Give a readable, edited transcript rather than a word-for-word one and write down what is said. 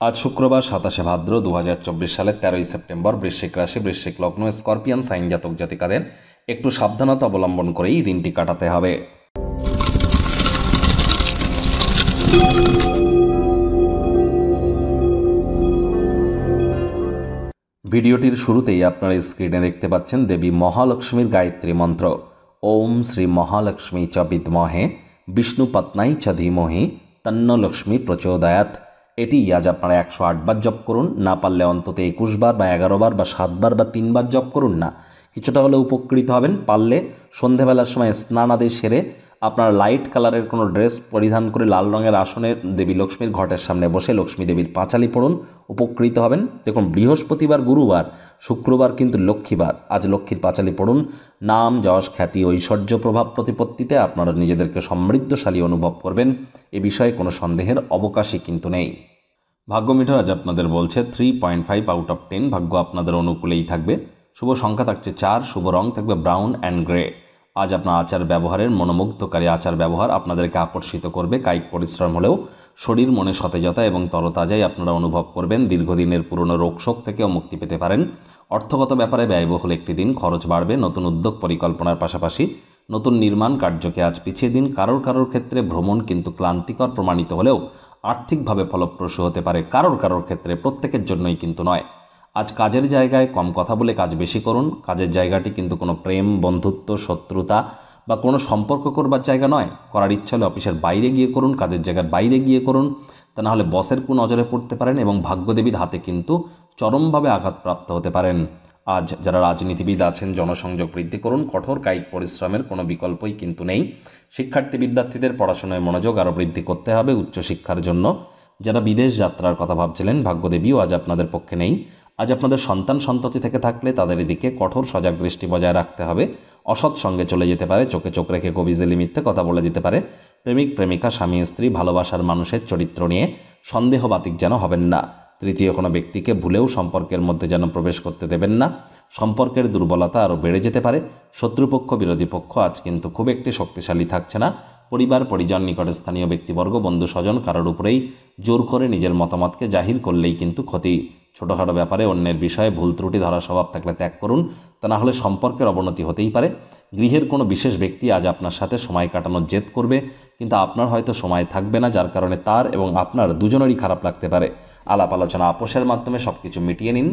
আজ শুক্রবার 27শে ভাদ্র 2024 সালের 13ই সেপ্টেম্বর। বৃশ্চিক রাশি, বৃশ্চিক লগ্ন, স্করপিয়ান সাইন জাতক জাতিকাদের একটু সাবধানতা অবলম্বন করেই দিনটি কাটাতে হবে। ভিডিওটির শুরুতেই আপনারা স্ক্রিনে দেখতে পাচ্ছেন দেবী মহালক্ষ্মীর গায়ত্রী মন্ত্র। ওম শ্রী মহালক্ষ্মী চ বিদ্মহে বিষ্ণুপত্নাই চ ধীমহি তন্ন লক্ষ্মী প্রচোদয়াৎ। এটি আজ আপনারা 108 বার জপ করুন, না পারলে অন্তত 21 বার বা 11 বার বা 7 বার বা 3 বার জপ করুন না, কিছুটা হলে উপকৃত হবেন। পারলে সন্ধেবেলার সময় স্নান আদি সেরে আপনার লাইট কালারের কোনো ড্রেস পরিধান করে লাল রঙের আসনে দেবী লক্ষ্মীর ঘটের সামনে বসে লক্ষ্মী দেবীর পাঁচালি পড়ুন, উপকৃত হবেন। দেখুন, বৃহস্পতিবার, গুরুবার, শুক্রবার কিন্তু লক্ষ্মীবার। আজ লক্ষ্মীর পাঁচালি পড়ুন। নাম, যশ, খ্যাতি, ঐশ্বর্য প্রভাব প্রতিপত্তিতে আপনারা নিজেদেরকে সমৃদ্ধশালী অনুভব করবেন, এ বিষয়ে কোনো সন্দেহের অবকাশই কিন্তু নেই। ভাগ্য মিটার আজ আপনাদের বলছে 3.5 আউট অফ 10। ভাগ্য আপনাদের অনুকূলেই থাকবে। শুভ সংখ্যা থাকছে 4, শুভ রং থাকবে ব্রাউন অ্যান্ড গ্রে। আজ আপনার আচার ব্যবহারের মনোমুগ্ধকারী আচার ব্যবহার আপনাদেরকে আকর্ষিত করবে। কায়িক পরিশ্রম হলেও শরীর মনে সতেজতা এবং তরতাজাই আপনারা অনুভব করবেন। দীর্ঘদিনের পুরনো রোগশোক থেকেও মুক্তি পেতে পারেন। অর্থগত ব্যাপারে ব্যয়বহুল একটি দিন, খরচ বাড়বে। নতুন উদ্যোগ পরিকল্পনার পাশাপাশি নতুন নির্মাণ কার্যকে আজ পিছিয়ে দিন। কারোর ক্ষেত্রে ভ্রমণ কিন্তু ক্লান্তিকর প্রমাণিত হলেও আর্থিকভাবে ফলপ্রসূ হতে পারে। কারোর ক্ষেত্রে, প্রত্যেকের জন্যই কিন্তু নয়। আজ কাজের জায়গায় কম কথা বলে কাজ বেশি করুন। কাজের জায়গাটি কিন্তু কোনো প্রেম, বন্ধুত্ব, শত্রুতা বা কোনো সম্পর্ক করবার জায়গা নয়। করার ইচ্ছা হলে অফিসের বাইরে গিয়ে করুন, কাজের জায়গার বাইরে গিয়ে করুন, তা না হলে বসের নজরে পড়তে পারেন এবং ভাগ্যদেবীর হাতে কিন্তু চরমভাবে আঘাতপ্রাপ্ত হতে পারেন। আজ যারা রাজনীতিবিদ আছেন, জনসংযোগ বৃদ্ধি করুন। কঠোর কায়িক পরিশ্রমের কোনো বিকল্পই কিন্তু নেই। শিক্ষার্থী বিদ্যার্থীদের পড়াশোনায় মনোযোগ আরও বৃদ্ধি করতে হবে উচ্চশিক্ষার জন্য। যারা বিদেশ যাত্রার কথা ভাবছিলেন, ভাগ্যদেবীও আজ আপনাদের পক্ষে নেই। আজ আপনাদের সন্তান সন্ততি থেকে থাকলে তাদের এদিকে কঠোর সজাগ দৃষ্টি বজায় রাখতে হবে। অসৎ সঙ্গে চলে যেতে পারে, চোখে চোখ রেখে কবিজেলি মিথ্যে কথা বলে দিতে পারে। প্রেমিক প্রেমিকা, স্বামী স্ত্রী, ভালোবাসার মানুষের চরিত্র নিয়ে সন্দেহবাতিক যেন হবেন না। তৃতীয় কোনো ব্যক্তিকে ভুলেও সম্পর্কের মধ্যে যেন প্রবেশ করতে দেবেন না। সম্পর্কের দুর্বলতা আরও বেড়ে যেতে পারে। শত্রুপক্ষ, বিরোধী পক্ষ আজ কিন্তু খুব একটি শক্তিশালী থাকছে না। পরিবার, পরিজন, নিকটস্থানীয় ব্যক্তিবর্গ, বন্ধু স্বজন কারোর উপরেই জোর করে নিজের মতামতকে জাহির করলেই কিন্তু ক্ষতি। ছোটোখাটো ব্যাপারে অন্যের বিষয়ে ভুল ত্রুটি ধরা স্বভাব থাকলে ত্যাগ করুন, তা না হলে সম্পর্কের অবনতি হতেই পারে। গৃহের কোনো বিশেষ ব্যক্তি আজ আপনার সাথে সময় কাটানোর জেদ করবে, কিন্তু আপনার হয়তো সময় থাকবে না, যার কারণে তার এবং আপনার দুজনেরই খারাপ লাগতে পারে। আলাপ আলোচনা, আপোষের মাধ্যমে সব কিছু মিটিয়ে নিন।